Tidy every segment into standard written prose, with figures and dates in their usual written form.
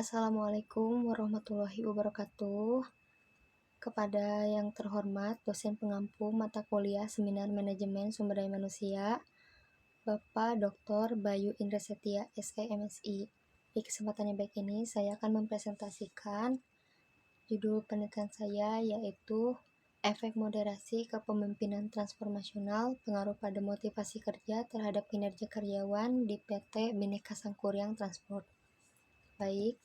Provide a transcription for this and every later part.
Assalamualaikum warahmatullahi wabarakatuh. Kepada yang terhormat dosen pengampu mata kuliah Seminar Manajemen Sumber Daya Manusia, Bapak Dr. Bayu Indra Setia, SE MSI. Di kesempatan yang baik ini, saya akan mempresentasikan judul penelitian saya, yaitu efek moderasi kepemimpinan transformasional, pengaruh pada motivasi kerja terhadap kinerja karyawan di PT Bhinneka Sangkuriang Transport. Baik,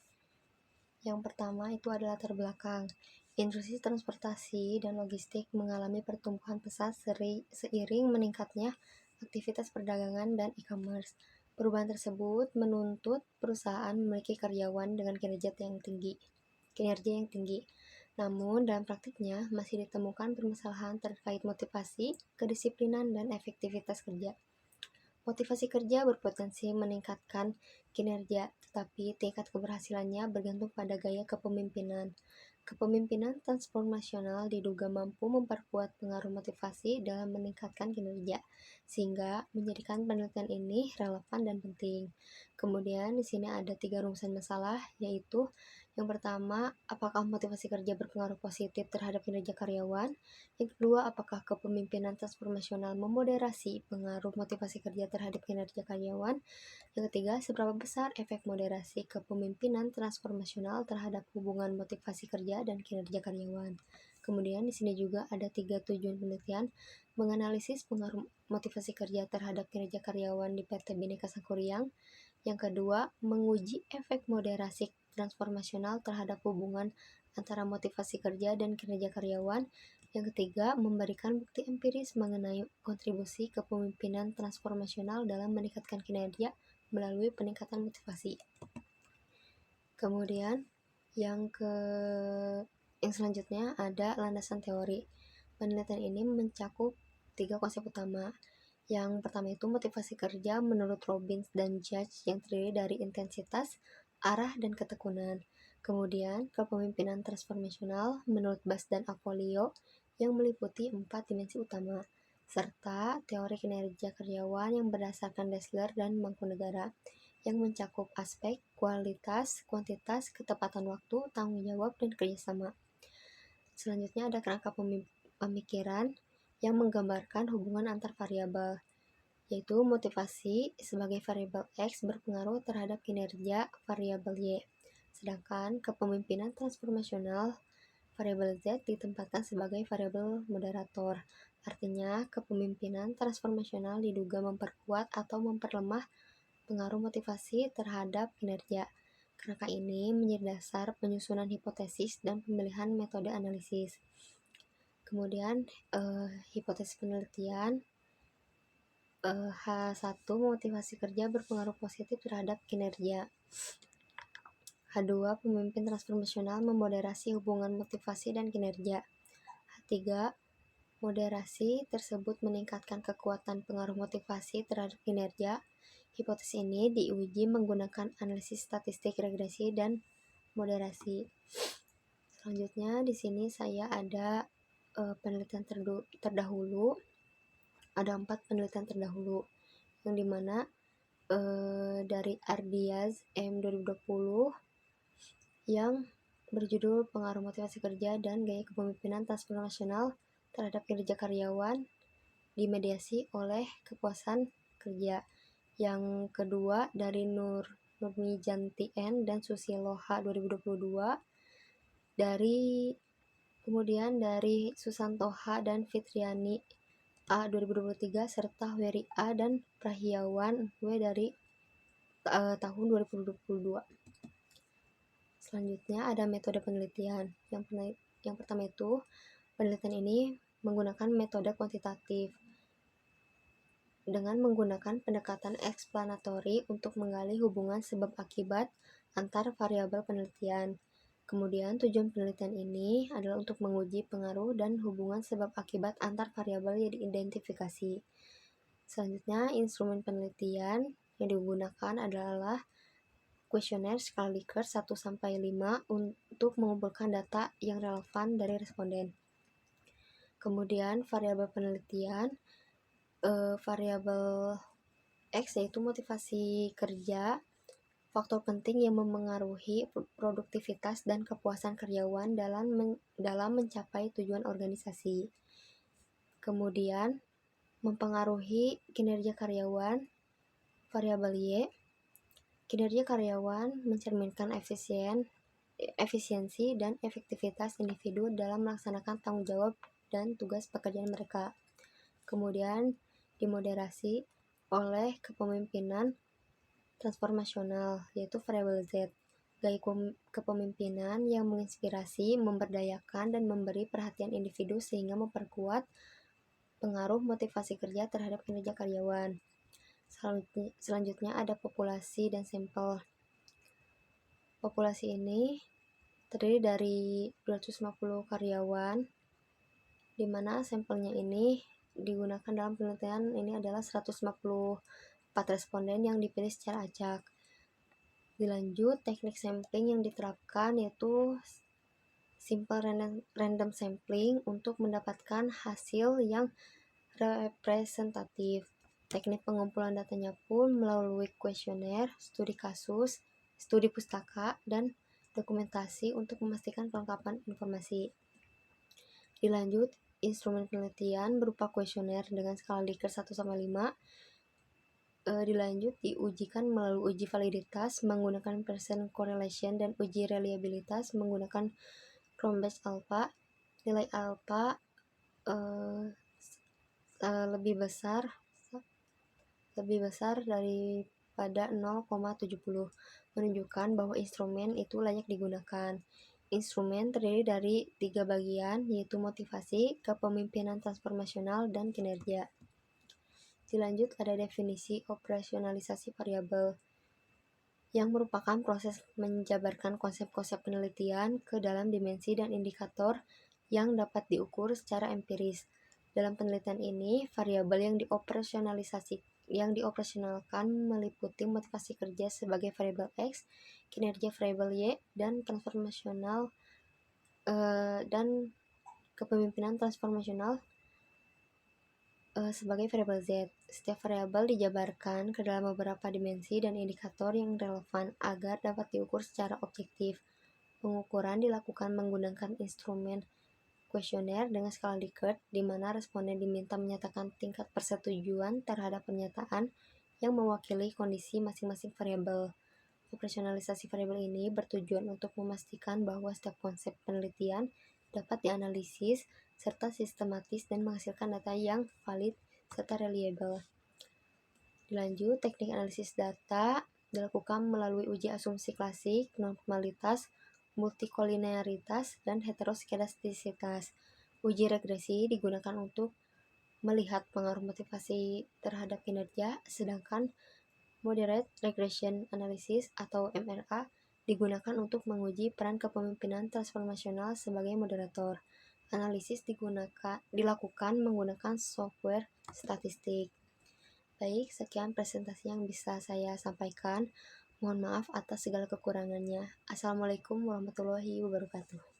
yang pertama itu adalah latar belakang. Industri transportasi dan logistik mengalami pertumbuhan pesat seiring meningkatnya aktivitas perdagangan dan e-commerce. Perubahan tersebut menuntut perusahaan memiliki karyawan dengan kinerja yang tinggi. Namun, dalam praktiknya masih ditemukan permasalahan terkait motivasi, kedisiplinan, dan efektivitas kerja. Motivasi kerja berpotensi meningkatkan kinerja, tetapi tingkat keberhasilannya bergantung pada gaya kepemimpinan. Kepemimpinan transformasional diduga mampu memperkuat pengaruh motivasi dalam meningkatkan kinerja, sehingga menjadikan penelitian ini relevan dan penting. Kemudian di sini ada 3 rumusan masalah, yaitu yang pertama, apakah motivasi kerja berpengaruh positif terhadap kinerja karyawan? Yang kedua, apakah kepemimpinan transformasional memoderasi pengaruh motivasi kerja terhadap kinerja karyawan? Yang ketiga, seberapa besar efek moderasi kepemimpinan transformasional terhadap hubungan motivasi kerja dan kinerja karyawan? Kemudian di sini juga ada 3 tujuan penelitian: menganalisis pengaruh motivasi kerja terhadap kinerja karyawan di PT Bhinneka Sangkuriang. Yang kedua, menguji efek moderasi transformasional terhadap hubungan antara motivasi kerja dan kinerja karyawan. Yang ketiga, memberikan bukti empiris mengenai kontribusi kepemimpinan transformasional dalam meningkatkan kinerja melalui peningkatan motivasi. Kemudian, yang selanjutnya ada landasan teori. Penelitian ini mencakup 3 konsep utama. Yang pertama itu motivasi kerja menurut Robbins dan Judge yang terdiri dari intensitas, arah, dan ketekunan. Kemudian, kepemimpinan transformasional menurut Bass dan Avolio yang meliputi 4 dimensi utama, serta teori kinerja karyawan yang berdasarkan Dassler dan Mangkunegara yang mencakup aspek kualitas, kuantitas, ketepatan waktu, tanggung jawab, dan kerjasama. Selanjutnya ada kerangka pemikiran yang menggambarkan hubungan antar variabel, yaitu motivasi sebagai variabel X berpengaruh terhadap kinerja variabel Y, sedangkan kepemimpinan transformasional variabel Z ditempatkan sebagai variabel moderator. Artinya, kepemimpinan transformasional diduga memperkuat atau memperlemah pengaruh motivasi terhadap kinerja. Kerangka ini menjadi dasar penyusunan hipotesis dan pemilihan metode analisis. Kemudian, hipotesis penelitian H1, motivasi kerja berpengaruh positif terhadap kinerja. H2, pemimpin transformasional memoderasi hubungan motivasi dan kinerja. H3, moderasi tersebut meningkatkan kekuatan pengaruh motivasi terhadap kinerja. Hipotesis ini diuji menggunakan analisis statistik regresi dan moderasi. Selanjutnya di sini saya ada penelitian terdahulu. Ada 4 penelitian terdahulu, yang dimana dari Ardiaz M 2020 yang berjudul pengaruh motivasi kerja dan gaya kepemimpinan transformasional terhadap kinerja karyawan dimediasi oleh kepuasan kerja. Yang kedua dari Nurmijanti N dan Susilo H 2022, kemudian dari Susanto H dan Fitriani A 2023, serta Weri A dan Prahiawan W dari tahun 2022. Selanjutnya ada metode penelitian. Yang pertama itu, penelitian ini menggunakan metode kuantitatif dengan menggunakan pendekatan eksplanatori untuk menggali hubungan sebab akibat antar variabel penelitian. Kemudian tujuan penelitian ini adalah untuk menguji pengaruh dan hubungan sebab akibat antar variabel yang diidentifikasi. Selanjutnya, instrumen penelitian yang digunakan adalah kuesioner skala Likert 1-5 untuk mengumpulkan data yang relevan dari responden. Kemudian variabel penelitian, variabel X yaitu motivasi kerja, faktor penting yang memengaruhi produktivitas dan kepuasan karyawan dalam mencapai tujuan organisasi. Kemudian, mempengaruhi kinerja karyawan, variabel Y. Kinerja karyawan mencerminkan efisiensi dan efektivitas individu dalam melaksanakan tanggung jawab dan tugas pekerjaan mereka. Kemudian, dimoderasi oleh kepemimpinan transformasional, yaitu variabel Z. Gaya kepemimpinan yang menginspirasi, memberdayakan, dan memberi perhatian individu sehingga memperkuat pengaruh motivasi kerja terhadap kinerja karyawan. Selanjutnya ada populasi dan sampel. Populasi ini terdiri dari 250 karyawan, di mana sampelnya ini digunakan dalam penelitian ini adalah 154 responden yang dipilih secara acak. Dilanjut, teknik sampling yang diterapkan yaitu simple random sampling untuk mendapatkan hasil yang representatif. Teknik pengumpulan datanya pun melalui kuesioner, studi kasus, studi pustaka, dan dokumentasi untuk memastikan kelengkapan informasi. Dilanjut, instrumen penelitian berupa kuesioner dengan skala Likert 1-5. Dilanjut, diujikan melalui uji validitas menggunakan percent correlation dan uji reliabilitas menggunakan Cronbach's alpha. Nilai alpha lebih besar daripada 0,70, menunjukkan bahwa instrumen itu layak digunakan. Instrumen terdiri dari 3 bagian, yaitu motivasi, kepemimpinan transformasional, dan kinerja. Dilanjut, ada definisi operasionalisasi variabel, yang merupakan proses menjabarkan konsep-konsep penelitian ke dalam dimensi dan indikator yang dapat diukur secara empiris. Dalam penelitian ini, variabel yang dioperasionalkan meliputi motivasi kerja sebagai variabel X, kinerja variabel Y, dan transformasional dan kepemimpinan transformasional sebagai variabel Z. Setiap variabel dijabarkan ke dalam beberapa dimensi dan indikator yang relevan agar dapat diukur secara objektif. Pengukuran dilakukan menggunakan instrumen kuesioner dengan skala Likert, di mana responden diminta menyatakan tingkat persetujuan terhadap pernyataan yang mewakili kondisi masing-masing variabel. Operasionalisasi variabel ini bertujuan untuk memastikan bahwa setiap konsep penelitian dapat dianalisis serta sistematis dan menghasilkan data yang valid serta reliable. Dilanjut, teknik analisis data dilakukan melalui uji asumsi klasik, normalitas, multikolinearitas, dan heteroskedastisitas. Uji regresi digunakan untuk melihat pengaruh motivasi terhadap kinerja, sedangkan Moderate Regression Analysis atau MRA digunakan untuk menguji peran kepemimpinan transformasional sebagai moderator. Analisis dilakukan menggunakan software statistik. Baik, sekian presentasi yang bisa saya sampaikan. Mohon maaf atas segala kekurangannya. Assalamualaikum warahmatullahi wabarakatuh.